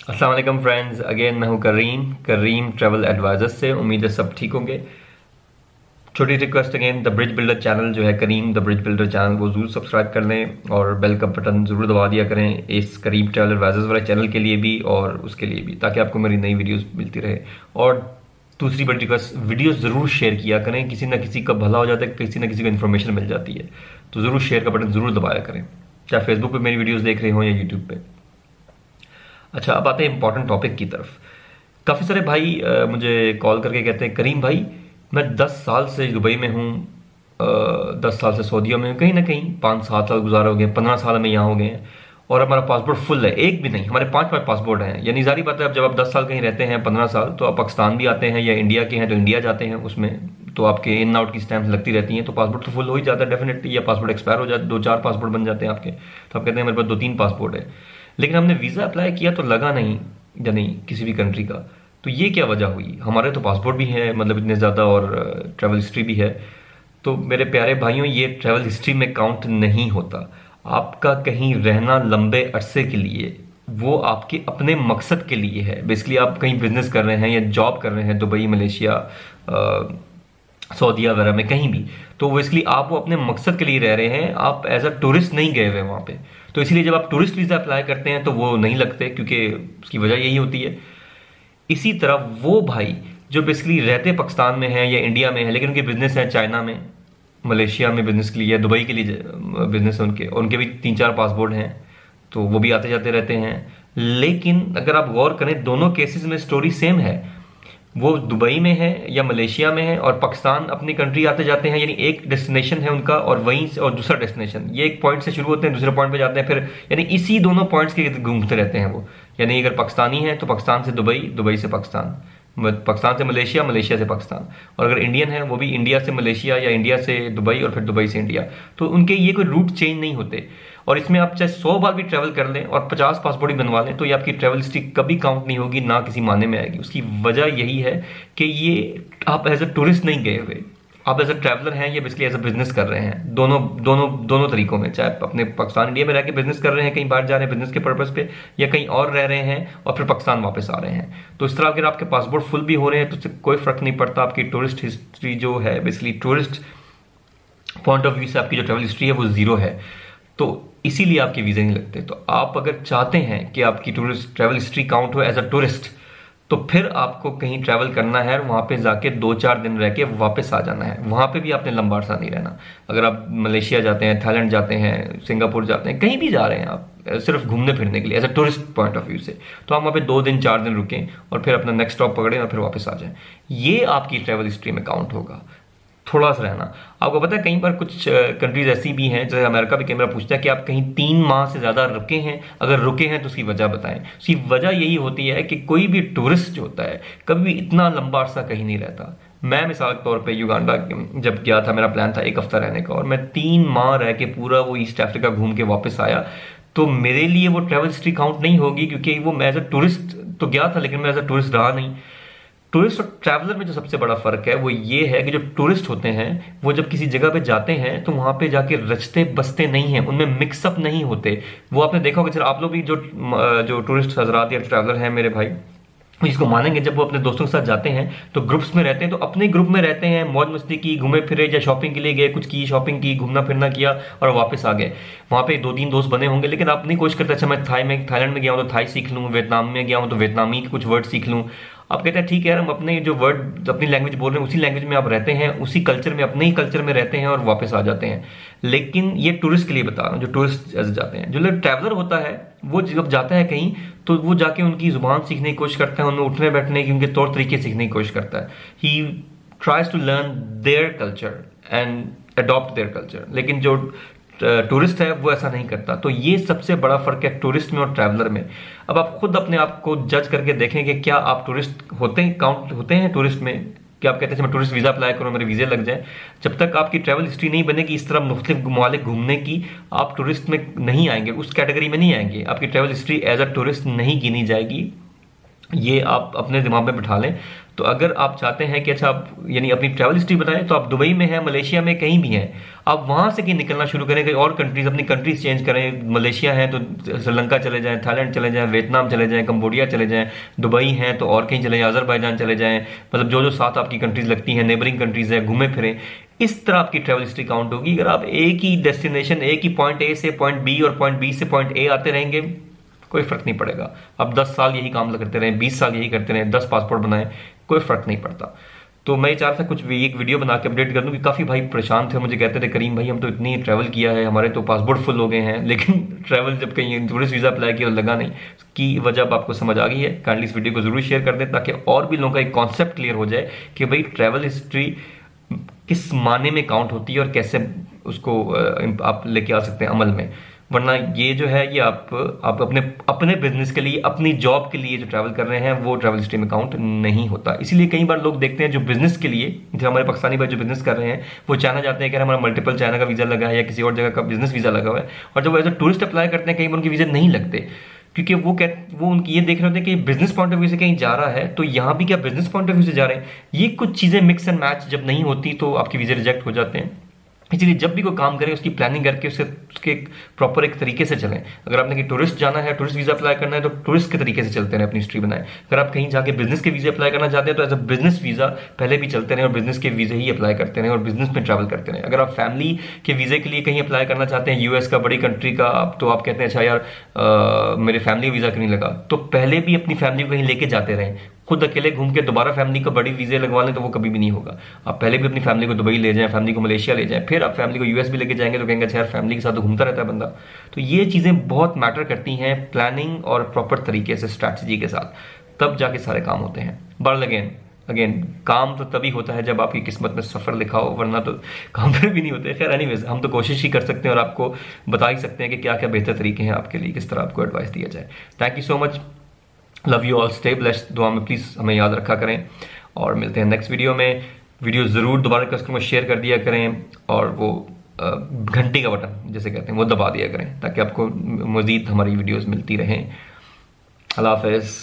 अस्सलाम वालेकुम friends, again मैं हूं करीम ट्रैवल एडवाइजर से। उम्मीद है सब ठीक होंगे। छोटी request again, the bridge builder channel जो है करीम द ब्रिज बिल्डर चैनल, वो जरूर सब्सक्राइब कर लें और बेल का बटन जरूर दबा दिया करें इस करीम ट्रैवल एडवाइजर्स वाले चैनल के लिए भी और उसके लिए भी, ताकि आपको मेरी नई वीडियोस मिलती रहे। और दूसरी बड़ी रिक्वेस्ट, वीडियो जरूर शेयर किया करें। किसी ना किसी का भला हो जाता है, किसी ना किसी को इन्फॉर्मेशन मिल जाती है, तो जरूर शेयर का बटन जरूर दबाया करें, चाहे फेसबुक पे मेरी वीडियोस देख रहे हो या यूट्यूब पे। अच्छा, अब आते हैं इंपॉर्टेंट टॉपिक की तरफ। काफ़ी सारे भाई मुझे कॉल करके कहते हैं, करीम भाई मैं 10 साल से दुबई में हूँ, 10 साल से सऊदीया में हूँ, कहीं ना कहीं 5-7 साल गुजारे हो गए, 15 साल में यहाँ हो गए हैं और हमारा पासपोर्ट फुल है। एक भी नहीं, हमारे 5-5 पासपोर्ट हैं। यानी जारी बात है, अब जब आप 10 साल कहीं रहते हैं, 15 साल, तो आप पाकिस्तान भी आते हैं या इंडिया के हैं तो इंडिया जाते हैं, उसमें तो आपके इन आउट की स्टैम्प लगती रहती हैं, तो पासपोर्ट तो फुल हो ही जाता है डेफिनेटली। या पासपोर्ट एक्सपायर हो जाते, 2-4 पासपोर्ट बन जाते हैं आपके, तो आप कहते हैं मेरे पास 2-3 पासपोर्ट है। लेकिन हमने वीज़ा अप्लाई किया तो लगा नहीं, यानी किसी भी कंट्री का। तो ये क्या वजह हुई? हमारे तो पासपोर्ट भी है, मतलब इतने ज़्यादा, और ट्रैवल हिस्ट्री भी है। तो मेरे प्यारे भाइयों, ये ट्रैवल हिस्ट्री में काउंट नहीं होता। आपका कहीं रहना लंबे अरसे के लिए, वो आपके अपने मकसद के लिए है। बेसिकली आप कहीं बिजनेस कर रहे हैं या जॉब कर रहे हैं, दुबई, मलेशिया, सऊदीया वगैरह में, कहीं भी, तो वो इसलिए आप वो अपने मकसद के लिए रह रहे हैं, आप एज अ टूरिस्ट नहीं गए हुए वहाँ पे। तो इसलिए जब आप टूरिस्ट वीज़ा अप्लाई करते हैं तो वो नहीं लगते, क्योंकि उसकी वजह यही होती है। इसी तरह वो भाई जो बेसिकली रहते पाकिस्तान में हैं या इंडिया में हैं, लेकिन उनके बिजनेस है चाइना में, मलेशिया में बिजनेस के लिए, दुबई के लिए बिजनेस है उनके, उनके भी 3-4 पासपोर्ट हैं, तो वो भी आते जाते रहते हैं। लेकिन अगर आप गौर करें, दोनों केसेस में स्टोरी सेम है। वो दुबई में है या मलेशिया में है और पाकिस्तान अपनी कंट्री आते जाते हैं, यानी एक डेस्टिनेशन है उनका और वहीं से और दूसरा डेस्टिनेशन, ये एक पॉइंट से शुरू होते हैं, दूसरे पॉइंट पे जाते हैं, फिर यानी इसी दोनों पॉइंट्स के घूमते रहते हैं वो। यानी अगर पाकिस्तानी है तो पाकिस्तान से दुबई, दुबई से पाकिस्तान, पाकिस्तान से मलेशिया, मलेशिया से पाकिस्तान। और अगर इंडियन है वो भी इंडिया से मलेशिया या इंडिया से दुबई और फिर दुबई से इंडिया। तो उनके ये कोई रूट चेंज नहीं होते। और इसमें आप चाहे 100 बार भी ट्रैवल कर लें और 50 पासपोर्ट भी बनवा लें, तो ये आपकी ट्रैवल हिस्ट्री कभी काउंट नहीं होगी, ना किसी मायने में आएगी। उसकी वजह यही है कि ये आप एज अ टूरिस्ट नहीं गए हुए, आप एज अ ट्रैवलर हैं या बेसिकली एज अ बिजनेस कर रहे हैं। दोनों दोनों दोनों तरीकों में, चाहे अपने पाकिस्तान इंडिया में रह के बिजनेस कर रहे हैं, कहीं बाहर जा रहे हैं बिजनेस के पर्पज पे, या कहीं और रह रहे हैं और फिर पाकिस्तान वापस आ रहे हैं। तो इस तरह अगर आपके पासपोर्ट फुल भी हो रहे हैं तो उससे कोई फर्क नहीं पड़ता। आपकी टूरिस्ट हिस्ट्री जो है, basically tourist point of view से आपकी जो ट्रैवल हिस्ट्री है वो जीरो है, तो इसीलिए आपके वीज़े नहीं लगते। तो आप अगर चाहते हैं कि आपकी टूरिस्ट ट्रैवल हिस्ट्री काउंट हो एज अ टूरिस्ट, तो फिर आपको कहीं ट्रैवल करना है और वहाँ पे जाके 2-4 दिन रह के वापस आ जाना है। वहाँ पे भी आपने लंबा अरसा नहीं रहना। अगर आप मलेशिया जाते हैं, थाईलैंड जाते हैं, सिंगापुर जाते हैं, कहीं भी जा रहे हैं आप सिर्फ घूमने फिरने के लिए as a tourist point of view से, तो आप वहाँ पे 2 दिन 4 दिन रुकें और फिर अपना नेक्स्ट स्टॉप पकड़ें और फिर वापस आ जाएं। ये आपकी ट्रैवल हिस्ट्री में काउंट होगा। थोड़ा सा रहना। आपको पता है कहीं पर कुछ कंट्रीज ऐसी भी हैं, जैसे अमेरिका भी कैमरा पूछता है कि आप कहीं 3 माह से ज़्यादा रुके हैं, अगर रुके हैं तो उसकी वजह बताएं। उसकी वजह यही होती है कि कोई भी टूरिस्ट जो होता है कभी भी इतना लंबा अरसा कहीं नहीं रहता। मैं मिसाल के तौर पे युगांडा जब गया था, मेरा प्लान था 1 हफ्ता रहने का, और मैं 3 माह रह के पूरा वो ईस्ट अफ्रीका घूम के वापस आया। तो मेरे लिए वो ट्रैवल हिस्ट्री काउंट नहीं होगी, क्योंकि वो मैं एज अ टूरिस्ट तो गया था, लेकिन मैं एज अ टूरिस्ट रहा नहीं। टूरिस्ट और ट्रैवलर में जो सबसे बड़ा फर्क है वो ये है कि जो टूरिस्ट होते हैं वो जब किसी जगह पे जाते हैं तो वहां पे जाके रचते बसते नहीं हैं, उनमें मिक्सअप नहीं होते। वो आपने देखा होगा, चलो आप लोग भी जो टूरिस्ट हजरात या ट्रैवलर हैं मेरे भाई, वो इसको मानेंगे, जब वो अपने दोस्तों के साथ जाते हैं तो ग्रुप्स में रहते हैं, तो अपने ग्रुप में रहते हैं, मौज मस्ती की, घूमे फिरे, या शॉपिंग के लिए गए, कुछ की शॉपिंग की, घूमना फिरना किया और वापस आ गए। वहाँ पे 2-3 दोस्त बने होंगे, लेकिन आप नहीं कोशिश करते अच्छा मैं थाईलैंड में गया हूँ तो थाई सीख लूँ, वियतनाम में गया हूँ तो वियतनामी के कुछ वर्ड सीख लूँ। आप कहते हैं ठीक है यार, हम अपने जो वर्ड अपनी लैंग्वेज बोल रहे हैं उसी लैंग्वेज में आप रहते हैं, उसी कल्चर में, अपने ही कल्चर में रहते हैं और वापस आ जाते हैं। लेकिन ये टूरिस्ट के लिए बता रहा हूँ, जो टूरिस्ट ऐसे जाते हैं। जो लोग ट्रैवलर होता है वो जब जाता है कहीं तो वो जाके उनकी जुबान सीखने की कोशिश करता है, उनमें उठने बैठने की, उनके तौर तरीके सीखने की कोशिश करता है। He tries to learn their culture and adopt their culture. लेकिन जो टूरिस्ट है वो ऐसा नहीं करता। तो ये सबसे बड़ा फर्क है टूरिस्ट में और ट्रैवलर में। अब आप खुद अपने आप को जज करके देखें कि क्या आप टूरिस्ट होते हैं, काउंट होते हैं टूरिस्ट में। क्या आप कहते हैं मैं टूरिस्ट वीज़ा अप्लाई करूँ, मेरे वीज़े लग जाए? जब तक आपकी ट्रैवल हिस्ट्री नहीं बनेगी इस तरह मुख्तलिफ ममालिक घूमने की, आप टूरिस्ट में नहीं आएंगे, उस कैटेगरी में नहीं आएंगे। आपकी travel history as a tourist नहीं गिनी जाएगी। ये आप अपने दिमाग में बिठा लें। तो अगर आप चाहते हैं कि अच्छा आप यानी अपनी ट्रैवल हिस्ट्री बताएं, तो आप दुबई में हैं, मलेशिया में, कहीं भी हैं, आप वहां से कहीं निकलना शुरू करें, कहीं और कंट्रीज, अपनी कंट्रीज चेंज करें। मलेशिया है तो श्रीलंका चले जाएं, थाईलैंड चले जाएं, वियतनाम चले जाएं, कंबोडिया चले जाएं, दुबई हैं तो और कहीं चले जाएं, अजरबैजान चले जाएं, मतलब जो जो साथ आपकी कंट्रीज लगती हैं, नेबरिंग कंट्रीज है, घूमे फिरें। इस तरह आपकी ट्रैवल हिस्ट्री काउंट होगी। अगर आप एक ही डेस्टिनेशन, एक ही पॉइंट ए से पॉइंट बी और पॉइंट बी से पॉइंट ए आते रहेंगे, कोई फर्क नहीं पड़ेगा। अब 10 साल यही काम करते रहे, 20 साल यही करते रहे, 10 पासपोर्ट बनाए, कोई फर्क नहीं पड़ता। तो मैं चाह रहा था कुछ एक वीडियो बना के अपडेट कर दूं, कि काफ़ी भाई परेशान थे, मुझे कहते थे करीम भाई हम तो इतनी ट्रैवल किया है, हमारे तो पासपोर्ट फुल हो गए हैं, लेकिन ट्रैवल जब कहीं टूरिस्ट वीज़ा अप्लाई किया लगा नहीं। की वजह अब आपको समझ आ गई है। काइंडली इस वीडियो को जरूर शेयर कर दें, ताकि और भी लोगों का एक कॉन्सेप्ट क्लियर हो जाए कि भाई ट्रैवल हिस्ट्री किस माने में काउंट होती है और कैसे उसको आप लेके आ सकते हैं अमल में। वरना ये जो है, ये आप अपने अपने बिजनेस के लिए, अपनी जॉब के लिए जो ट्रैवल कर रहे हैं, वो ट्रैवल हिस्ट्री में काउंट नहीं होता। इसीलिए कई बार लोग देखते हैं जो बिजनेस के लिए, जो हमारे पाकिस्तानी भाई जो बिजनेस कर रहे हैं, वो चाइना जाते हैं कि हमारा मल्टीपल चाइना का वीजा लगा है या किसी और जगह का बिजनेस वीजा लगा हुआ है, और जब वो एज अ टूरिस्ट अप्लाई करते हैं कहीं पर उनके वीजा नहीं लगते, क्योंकि वो उनकी ये देख रहे होते हैं कि बिजनेस पॉइंट ऑफ व्यू से कहीं जा रहा है, तो यहाँ भी क्या बिजनेस पॉइंट ऑफ व्यू से जा रहे हैं। ये कुछ चीजें मिक्स एंड मैच जब नहीं होती तो आपके वीजे रिजेक्ट हो जाते हैं। इसलिए जब भी कोई काम करें उसकी प्लानिंग करके उसके प्रॉपर एक तरीके से चलें। अगर आपने कहीं टूरिस्ट जाना है, टूरिस्ट वीजा अप्लाई करना है, तो टूरिस्ट के तरीके से चलते रहें, अपनी हिस्ट्री बनाएं। अगर आप कहीं जाके बिजनेस के वीजे अप्लाई करना चाहते हैं, तो एज अ बिजनेस वीजा पहले भी चलते रहें और बिजनेस के वीजे ही अप्लाई करते रहें और बिजनेस में ट्रैवल करते रहें। अगर आप फैमिली के वीजे के लिए कहीं अप्लाई करना चाहते हैं, यूएस का, बड़ी कंट्री का, तो आप कहते हैं अच्छा यार मेरे फैमिली वीजा क्यों नहीं लगा, तो पहले भी अपनी फैमिली को कहीं लेके जाते रहें। खुद अकेले घूम के दोबारा फैमिली को बड़ी वीजे लगवा लें तो वो कभी भी नहीं होगा। आप पहले भी अपनी फैमिली को दुबई ले जाएं, फैमिली को मलेशिया ले जाएं, फिर आप फैमिली को यूएस भी लेके जाएंगे तो कहेंगे यार फैमिली के साथ तो घूमता रहता है बंदा। तो ये चीजें बहुत मैटर करती हैं, प्लानिंग और प्रॉपर तरीके से स्ट्रैटेजी के साथ, तब जाके सारे काम होते हैं। बट अगेन काम तो तभी होता है जब आपकी किस्मत में सफर लिखा हो, वरना तो काम फिर भी नहीं होते। खैर एनीवेज, हम तो कोशिश ही कर सकते हैं और आपको बता ही सकते हैं कि क्या क्या बेहतर तरीके हैं आपके लिए, किस तरह आपको एडवाइस दिया जाए। Thank you so much, love you all, stay blessed. दुआ में प्लीज़ हमें याद रखा करें, और मिलते हैं नेक्स्ट वीडियो में। वीडियो ज़रूर दोबारा कस्टमर को शेयर कर दिया करें, और वो घंटी का बटन जैसे कहते हैं वो दबा दिया करें, ताकि आपको मज़ीद हमारी वीडियोस मिलती रहें। अल्लाह हाफ़िज़।